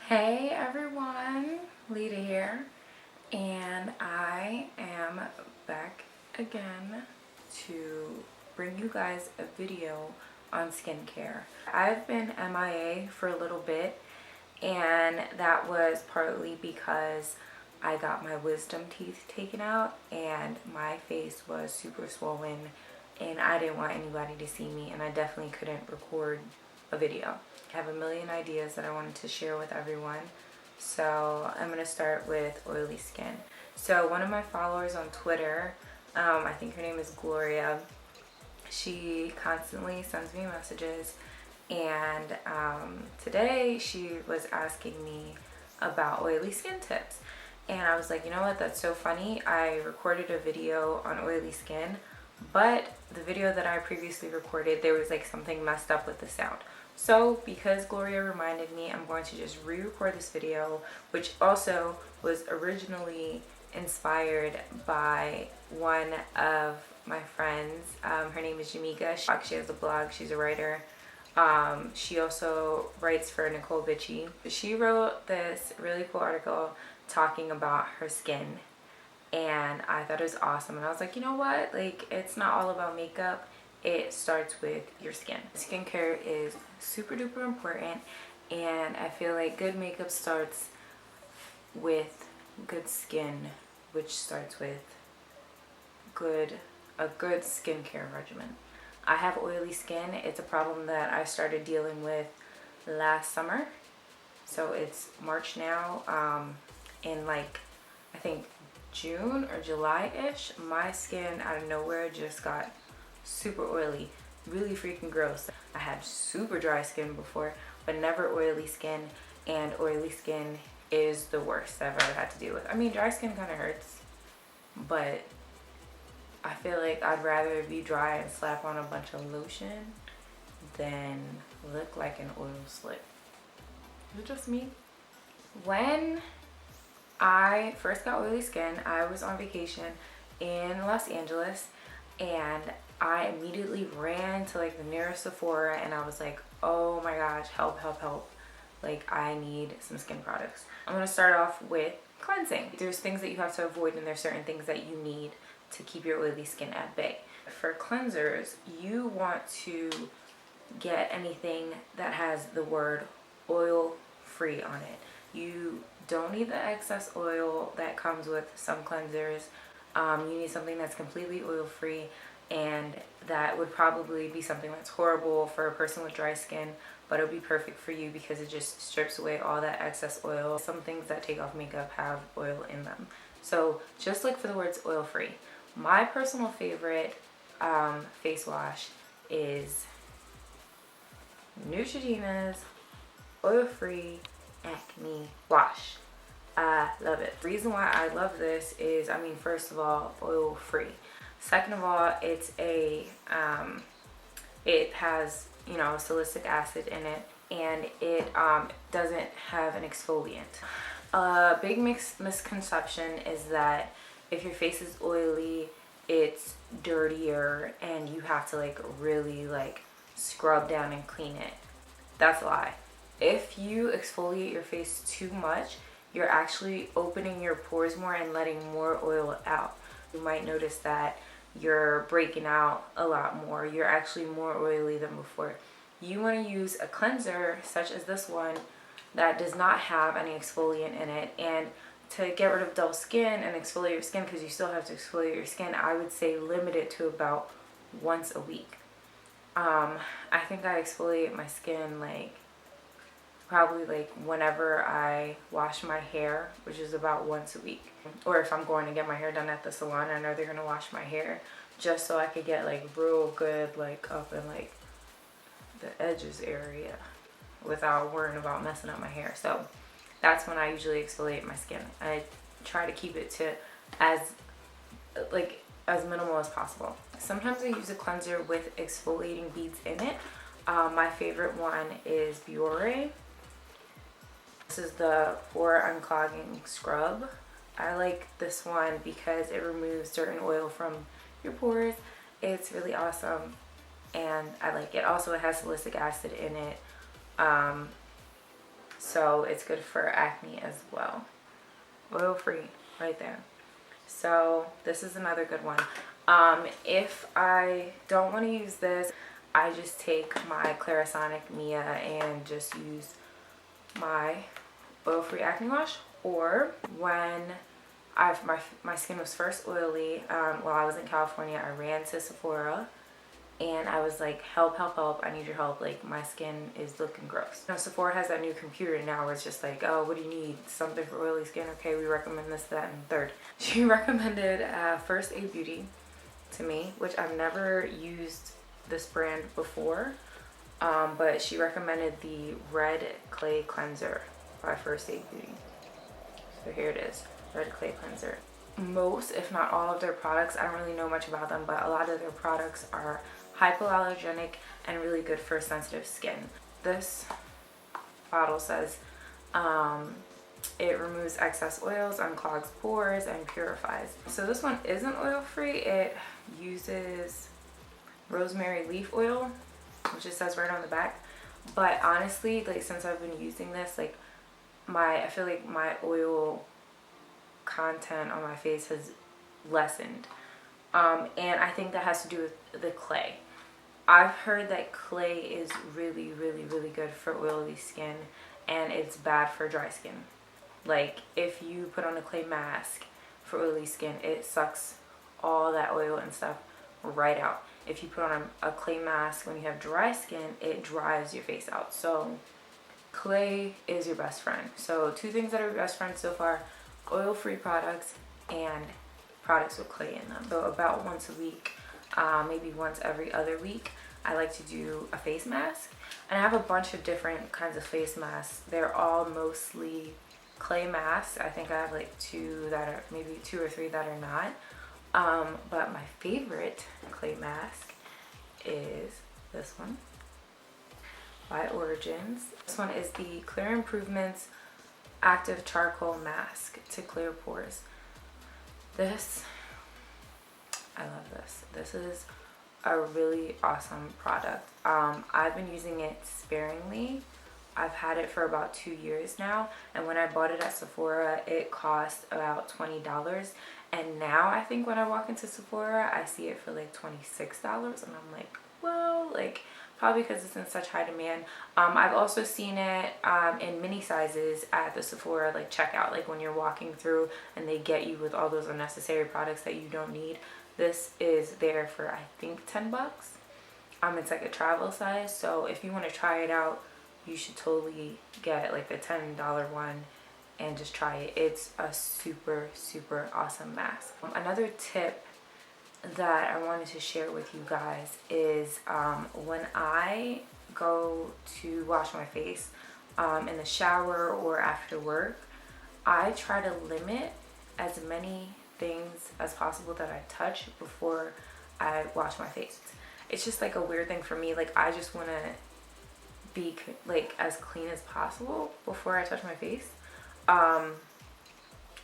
Hey everyone, Lita here, and I am back again to bring you guys a video on skincare. I've been MIA for a little bit, and that was partly because I got my wisdom teeth taken out and my face was super swollen and I didn't want anybody to see me, and I definitely couldn't record a video. I have a million ideas that I wanted to share with everyone. So I'm going to start with oily skin. So one of my followers on Twitter, I think her name is Gloria, she constantly sends me messages, and today she was asking me about oily skin tips. And I was like, you know what, that's so funny. I recorded a video on oily skin, but the video that I previously recorded, there was like something messed up with the sound. So because Gloria reminded me, I'm going to just re-record this video, which also was originally inspired by one of my friends. Her name is Jimmika. She has a blog. She's a writer. She also writes for Nicole Bitchy. She wrote this really cool article talking about her skin, and I thought it was awesome. And I was like, you know what? Like, it's not all about makeup. It starts with your skin. Skincare is super duper important, and I feel like good makeup starts with good skin, which starts with a good skincare regimen. I have oily skin. It's a problem that I started dealing with last summer. So it's March now. In like, I think June or July-ish, my skin out of nowhere just got super oily, really freaking gross. I had super dry skin before, but never oily skin, and oily skin is the worst I've ever had to deal with. I mean, dry skin kind of hurts, but I feel like I'd rather be dry and slap on a bunch of lotion than look like an oil slick. Is it just me? When I first got oily skin, I was on vacation in Los Angeles, and I immediately ran to like the nearest Sephora, and I was like, oh my gosh, help, help, help. Like, I need some skin products. I'm gonna start off with cleansing. There's things that you have to avoid, and there's certain things that you need to keep your oily skin at bay. For cleansers, you want to get anything that has the word oil free on it. You don't need the excess oil that comes with some cleansers. You need something that's completely oil free, and that would probably be something that's horrible for a person with dry skin, but it'll be perfect for you because it just strips away all that excess oil. Some things that take off makeup have oil in them. So just look for the words oil free. My personal favorite face wash is Neutrogena's oil-free acne wash. I love it. The reason why I love this is, I mean, first of all, oil-free. Second of all, it's it has, you know, salicylic acid in it, and it doesn't have an exfoliant. A big misconception is that if your face is oily, it's dirtier and you have to like really like scrub down and clean it. That's a lie. If you exfoliate your face too much, you're actually opening your pores more and letting more oil out. You might notice that you're breaking out a lot more. You're actually more oily than before. You want to use a cleanser such as this one that does not have any exfoliant in it. And to get rid of dull skin and exfoliate your skin, because you still have to exfoliate your skin, I would say limit it to about once a week. I think I exfoliate my skin like probably like whenever I wash my hair, which is about once a week. Or if I'm going to get my hair done at the salon, I know they're going to wash my hair, just so I could get like real good like up in like the edges area without worrying about messing up my hair. So that's when I usually exfoliate my skin. I try to keep it to as minimal as possible. Sometimes I use a cleanser with exfoliating beads in it. My favorite one is Allure. This is the pore unclogging scrub. I like this one because it removes dirt and oil from your pores. It's really awesome, and I like it. Also, it has salicylic acid in it. so it's good for acne as well. Oil free right there. So this is another good one. If I don't want to use this, I just take my Clarisonic Mia and just use my oil-free acne wash. Or when my skin was first oily, while I was in California, I ran to Sephora and I was like, help, help, help, I need your help, like my skin is looking gross. Now Sephora has that new computer now where it's just like, oh, what do you need? Something for oily skin? Okay, we recommend this, that, and third. She recommended First Aid Beauty to me, which I've never used this brand before, but she recommended the Red Clay Cleanser by First Aid Beauty. So here it is, Red Clay Cleanser. Most, if not all of their products, I don't really know much about them, but a lot of their products are hypoallergenic and really good for sensitive skin. This bottle says it removes excess oils, unclogs pores, and purifies. So this one isn't oil free. It uses rosemary leaf oil, which it says right on the back. But honestly, like since I've been using this, like I feel like my oil content on my face has lessened. And I think that has to do with the clay. I've heard that clay is really, really, really good for oily skin and it's bad for dry skin. Like if you put on a clay mask for oily skin, it sucks all that oil and stuff right out. If you put on a clay mask when you have dry skin, it dries your face out. So clay is your best friend. So two things that are your best friends so far: oil-free products and products with clay in them. So about once a week, maybe once every other week, I like to do a face mask. And I have a bunch of different kinds of face masks. They're all mostly clay masks. I think I have like maybe two or three that are not. But my favorite clay mask is this one by Origins. This one is the Clear Improvements Active Charcoal Mask to clear pores. This, I love this. This is a really awesome product. I've been using it sparingly. I've had it for about 2 years now, and when I bought it at Sephora, it cost about $20. And now I think when I walk into Sephora, I see it for like $26, and I'm like, well, like probably because it's in such high demand. I've also seen it in mini sizes at the Sephora like checkout, like when you're walking through and they get you with all those unnecessary products that you don't need. This is there for I think 10 bucks. It's like a travel size, so if you want to try it out, you should totally get like the $10 one and just try it. It's a super, super awesome mask. Another tip that I wanted to share with you guys is when I go to wash my face in the shower or after work, I try to limit as many things as possible that I touch before I wash my face. It's just like a weird thing for me. Like I just want to be like as clean as possible before I touch my face.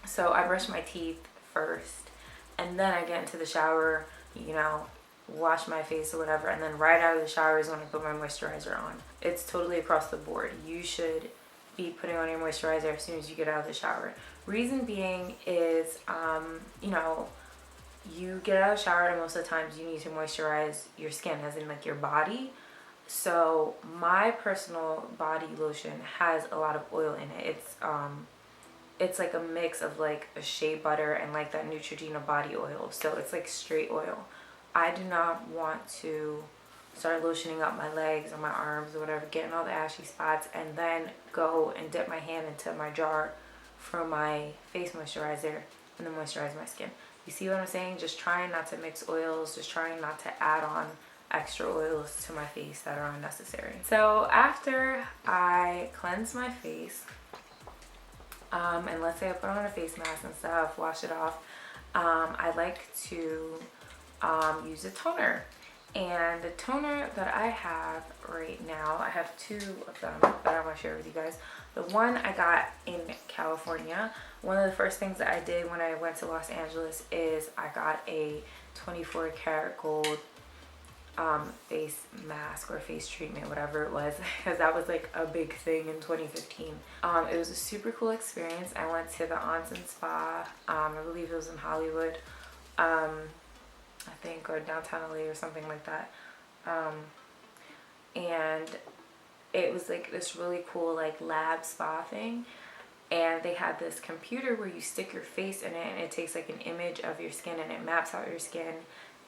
So I brush my teeth first, and then I get into the shower, you know, wash my face or whatever, and then right out of the shower is when I put my moisturizer on. It's totally across the board. You should be putting on your moisturizer as soon as you get out of the shower. Reason being is, you know, you get out of the shower and most of the times you need to moisturize your skin, as in like your body. So my personal body lotion has a lot of oil in it. It's like a mix of like a shea butter and like that Neutrogena body oil. So it's like straight oil. I do not want to start lotioning up my legs or my arms or whatever, getting all the ashy spots, and then go and dip my hand into my jar for my face moisturizer and then moisturize my skin. You see what I'm saying? Just trying not to mix oils, just trying not to add on extra oils to my face that are unnecessary. So after I cleanse my face, and let's say I put on a face mask and stuff, wash it off, I like to use a toner. And the toner that I have right now, I have two of them that I want to share with you guys. The one I got in California. One of the first things that I did when I went to Los Angeles is I got a 24 karat gold face mask or face treatment, whatever it was, because that was like a big thing in 2015. It was a super cool experience. I went to the onsen spa. I believe it was in Hollywood, I think, or downtown LA or something like that. And it was like this really cool like lab spa thing, and they had this computer where you stick your face in it and it takes like an image of your skin and it maps out your skin,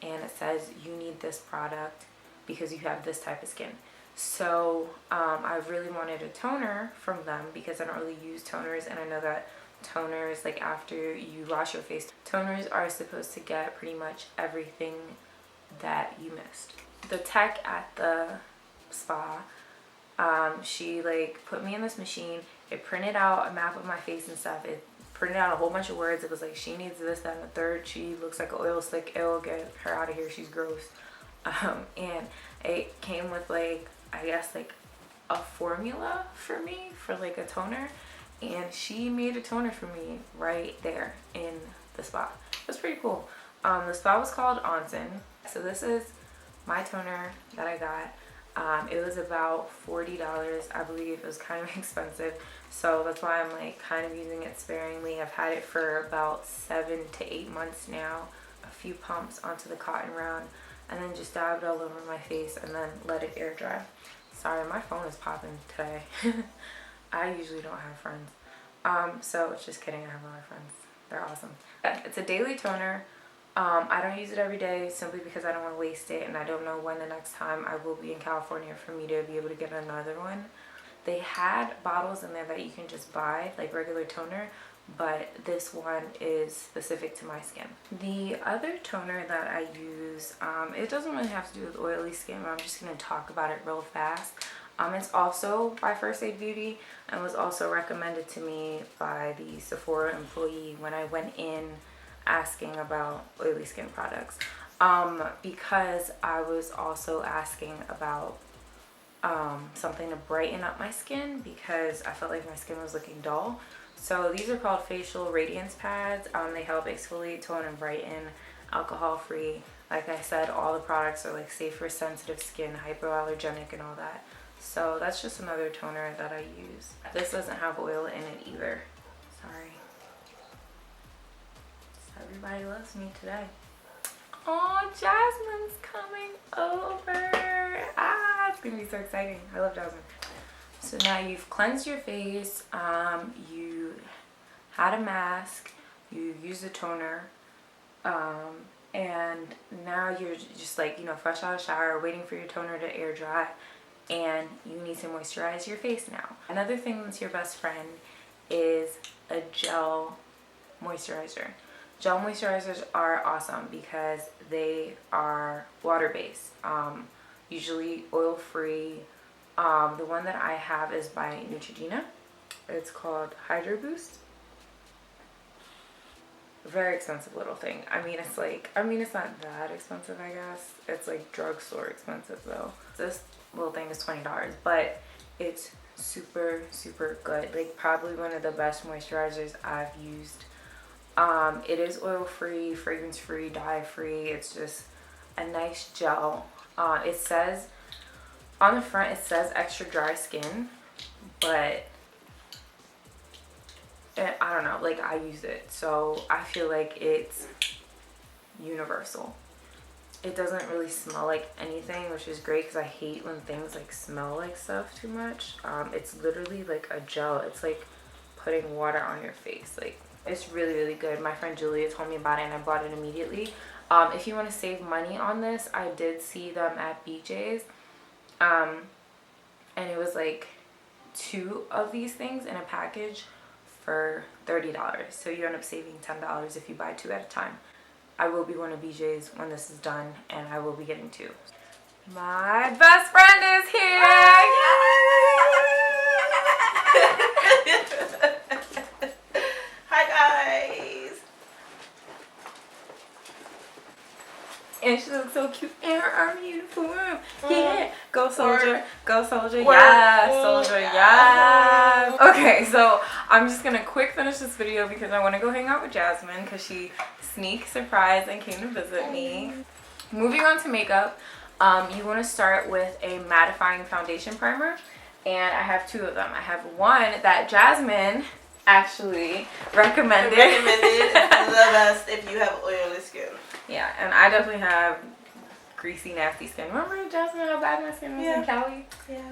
and it says you need this product because you have this type of skin. So I really wanted a toner from them because I don't really use toners, and I know that toners, like after you wash your face, toners are supposed to get pretty much everything that you missed. The tech at the spa, she like put me in this machine. It printed out a map of my face and stuff. It printed out a whole bunch of words. It was like, she needs this, that, and the third. She looks like an oil slick. It'll get her out of here. She's gross. And it came with like, I guess like a formula for me for like a toner. And she made a toner for me right there in the spa. It was pretty cool. The spa was called Onsen. So this is my toner that I got. It was about $40, I believe. It was kind of expensive, so that's why I'm like kind of using it sparingly. I've had it for about 7 to 8 months now. A few pumps onto the cotton round, and then just dab it all over my face and then let it air dry. Sorry, my phone is popping today. I usually don't have friends. So it's just kidding, I have a lot of friends. They're awesome. It's a daily toner. I don't use it every day simply because I don't want to waste it, and I don't know when the next time I will be in California for me to be able to get another one. They had bottles in there that you can just buy, like regular toner, but this one is specific to my skin. The other toner that I use, it doesn't really have to do with oily skin, but I'm just going to talk about it real fast. It's also by First Aid Beauty and was also recommended to me by the Sephora employee when I went in asking about oily skin products, because I was also asking about something to brighten up my skin because I felt like my skin was looking dull. So these are called facial radiance pads. They help exfoliate, tone, and brighten, alcohol free. Like I said, all the products are like safe for sensitive skin, hypoallergenic, and all that. So that's just another toner that I use. This doesn't have oil in it either. Sorry. Everybody loves me today. Oh, Jasmine's coming over. Ah, it's gonna be so exciting. I love Jasmine. So now you've cleansed your face, you had a mask, you used a toner, and now you're just like, you know, fresh out of the shower, waiting for your toner to air dry, and you need to moisturize your face now. Another thing that's your best friend is a gel moisturizer. Gel moisturizers are awesome because they are water-based, usually oil-free. The one that I have is by Neutrogena. It's called Hydro Boost. Very expensive little thing. I mean, it's not that expensive, I guess. It's like drugstore expensive though. This little thing is $20, but it's super, super good. Like probably one of the best moisturizers I've used. It is oil-free, fragrance-free, dye-free. It's just a nice gel. It says, on the front, it says extra dry skin, but I don't know, like I use it, so I feel like it's universal. It doesn't really smell like anything, which is great because I hate when things like smell like stuff too much. It's literally like a gel. It's like putting water on your face. Like, it's really, really good. My friend Julia told me about it and I bought it immediately. If you want to save money on this, I did see them at BJ's. And it was like 2 of these things in a package for $30. So you end up saving $10 if you buy 2 at a time. I will be going to BJ's when this is done, and I will be getting 2. My best friend is here! And she looks so cute in her army uniform. Yeah. Go soldier. Go soldier. Yes. Soldier. Yes. Okay, so I'm just gonna quick finish this video because I want to go hang out with Jasmine because she sneak surprised and came to visit me. Moving on to makeup. You want to start with a mattifying foundation primer, and I have 2 of them. I have one that Jasmine actually recommended. It's the best if you have oily skin. Yeah, and I definitely have greasy, nasty skin. Remember Jasmine how bad my skin was in Cali? Yeah,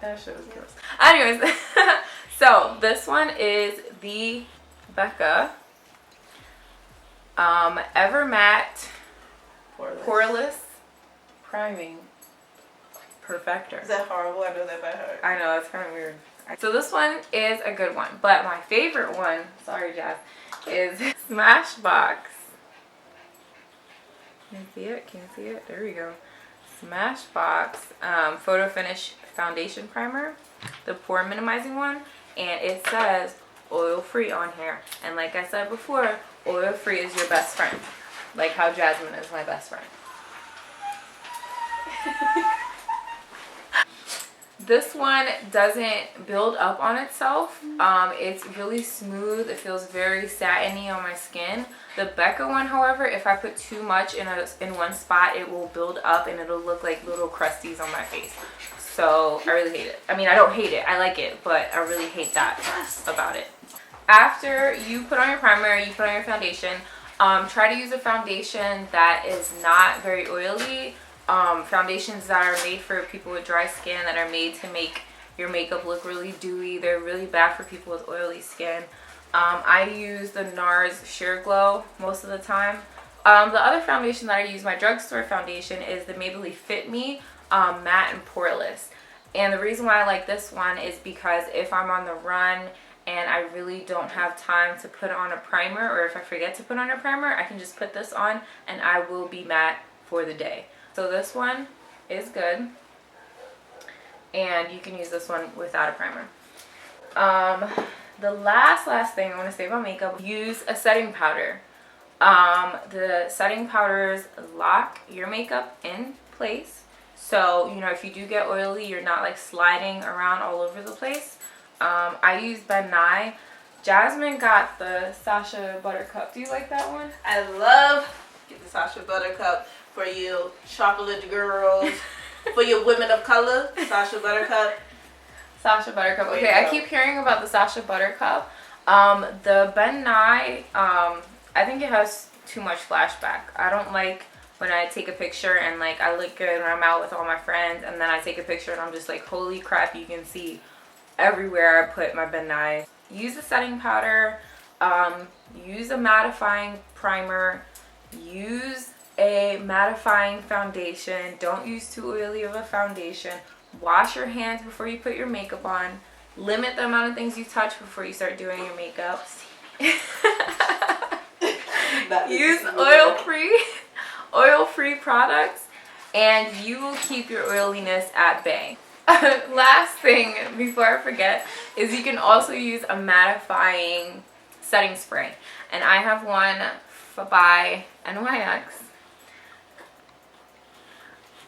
that shit was gross. Anyways, so this one is the Becca Ever Matte Poreless Priming Perfector. Is that horrible? I know that by heart. I know, it's kind of weird. So this one is a good one, but my favorite one, sorry Jazz, is Smashbox. Can you see it? Can you see it? There we go. Smashbox Photo Finish Foundation Primer, the pore minimizing one, and it says oil free on here. And like I said before, oil free is your best friend. Like how Jasmine is my best friend. This one doesn't build up on itself. It's really smooth. It feels very satiny on my skin. The Becca one, however, if I put too much in one spot, it will build up and it'll look like little crusties on my face. So I really hate it. I mean, I don't hate it. I like it, but I really hate that about it. After you put on your primer, you put on your foundation, try to use a foundation that is not very oily. Foundations that are made for people with dry skin, that are made to make your makeup look really dewy. They're really bad for people with oily skin. I use the NARS Sheer Glow most of the time. The other foundation that I use, my drugstore foundation, is the Maybelline Fit Me Matte and Poreless. And the reason why I like this one is because if I'm on the run and I really don't have time to put on a primer, or if I forget to put on a primer, I can just put this on and I will be matte for the day. So this one is good, and you can use this one without a primer. The last thing I want to say about makeup, use a setting powder. The setting powders lock your makeup in place, so you know if you do get oily, you're not like sliding around all over the place. I use Ben Nye. Jasmine got the Sacha Buttercup. Do you like that one? I love the Sacha Buttercup. For you chocolate girls, for your women of color, Sacha Buttercup. Sacha Buttercup. Okay, I keep hearing about the Sacha Buttercup. The Ben Nye, I think it has too much flashback. I don't like when I take a picture and like I look good when I'm out with all my friends, and then I take a picture and I'm just like, holy crap, you can see everywhere I put my Ben Nye. Use a setting powder, use a mattifying primer, use a mattifying foundation. Don't use too oily of a foundation. Wash your hands before you put your makeup on. Limit the amount of things you touch before you start doing your makeup. Use oil-free products, and you will keep your oiliness at bay. Last thing before I forget is you can also use a mattifying setting spray, and I have one by XYXY.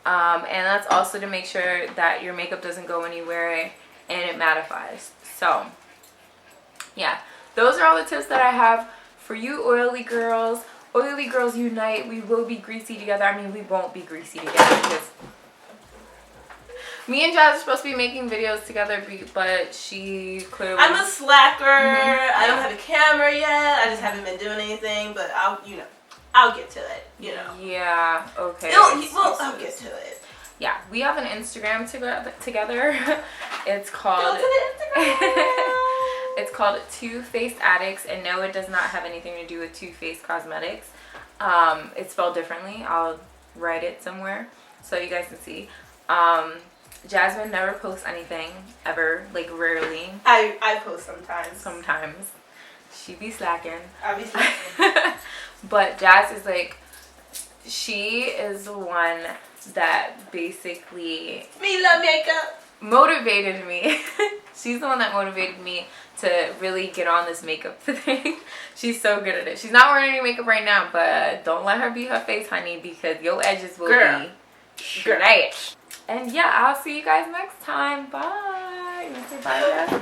And that's also to make sure that your makeup doesn't go anywhere and it mattifies. So yeah, those are all the tips that I have for you oily girls. Oily girls unite. We will be greasy together. I mean, we won't be greasy together because me and Jazz are supposed to be making videos together, but she clearly... I'm a slacker. I don't have a camera yet. I just haven't been doing anything, but I'll get to it, you know. Yeah, okay. I'll get to it. Yeah, we have an Instagram together. It's called... Go to the Instagram! It's called Two Faced Addicts, and no, it does not have anything to do with Too Faced Cosmetics. It's spelled differently. I'll write it somewhere so you guys can see. Jasmine never posts anything, ever, like rarely. I post sometimes. Sometimes. She be slacking. I be slacking. But Jazz is like, she is the one that basically... Me love makeup. Motivated me. She's the one that motivated me to really get on this makeup thing. She's so good at it. She's not wearing any makeup right now, but don't let her beat her face, honey, because your edges will be straight. And yeah, I'll see you guys next time. Bye. You want to say bye, Jazz?